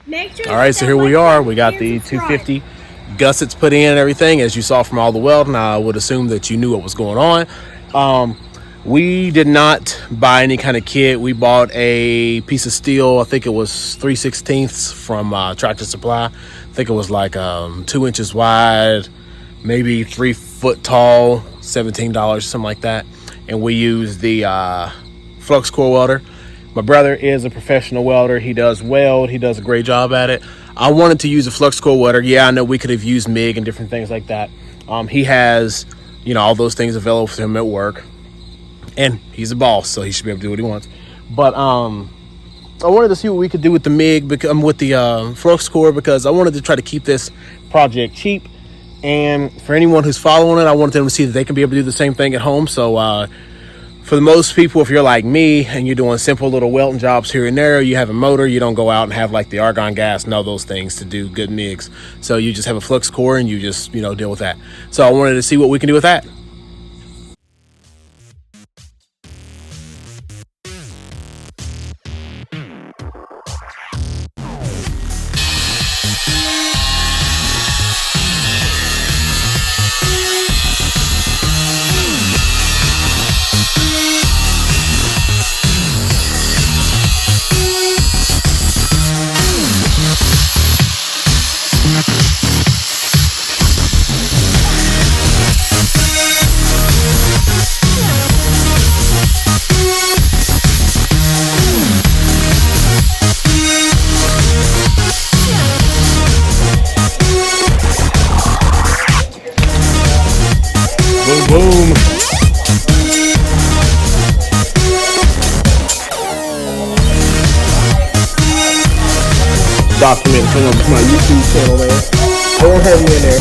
All right, so here we are. We got the 250 gussets put in and everything, as you saw from all the welding. I would assume that you knew what was going on. We did not buy any kind of kit. We bought a piece of steel. I think it was 3/16 from Tractor Supply. I think it was like 2 inches wide, maybe 3 foot tall, $17, something like that. And we used the Flux core welder. My brother is a professional welder. He does weld. He does a great job at it. I wanted to use a flux core welder. Yeah, I know we could have used MIG and different things like that. He has, all those things available for him at work. And he's a boss, so he should be able to do what he wants. But I wanted to see what we could do with the MIG, with the flux core, because I wanted to try to keep this project cheap. And for anyone who's following it, I wanted them to see that they can be able to do the same thing at home. So for the most people, if you're like me and you're doing simple little welding jobs here and there, you have a motor, you don't go out and have like the argon gas and all those things to do good MIGs. So you just have a flux core and you just, deal with that. So I wanted to see what we can do with that. Boom. Document on my YouTube channel, man. I won't have you in there.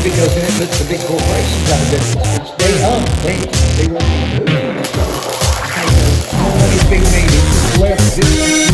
Because then it's the big corporations out of business. They run the business. All these big meetings left business.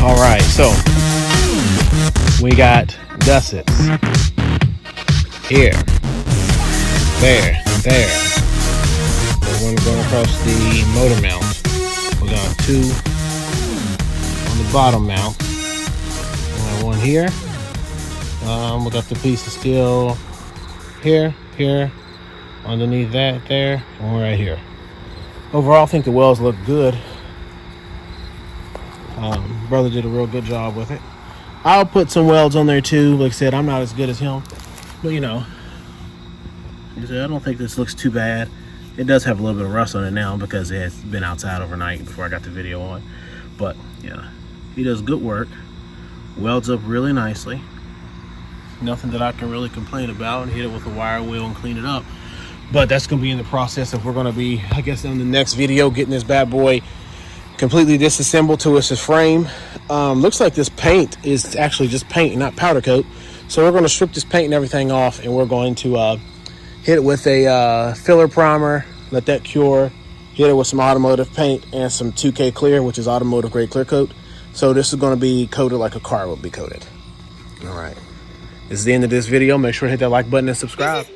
Alright, so we got gussets here, there. But one going across the motor mount. We got two on the bottom mount. And one one here. We got the piece of steel here, underneath that there, and we're right here. Overall, I think the welds look good. Brother did a real good job with it. I'll put some welds on there too. Like I said, I'm not as good as him, but you know, I don't think this looks too bad. It does have a little bit of rust on it now because it has been outside overnight before I got the video on. But yeah, he does good work. Welds up really nicely. Nothing that I can really complain about. Hit it with a wire wheel and clean it up. But that's going to be in the process of, we're going to be, I guess, in the next video, getting this bad boy completely disassembled to its frame. Looks like this paint is actually just paint, not powder coat. So we're going to strip this paint and everything off, and we're going to hit it with a filler primer, let that cure, hit it with some automotive paint and some 2K clear, which is automotive grade clear coat. So this is going to be coated like a car would be coated. All right. This is the end of this video. Make sure to hit that like button and subscribe.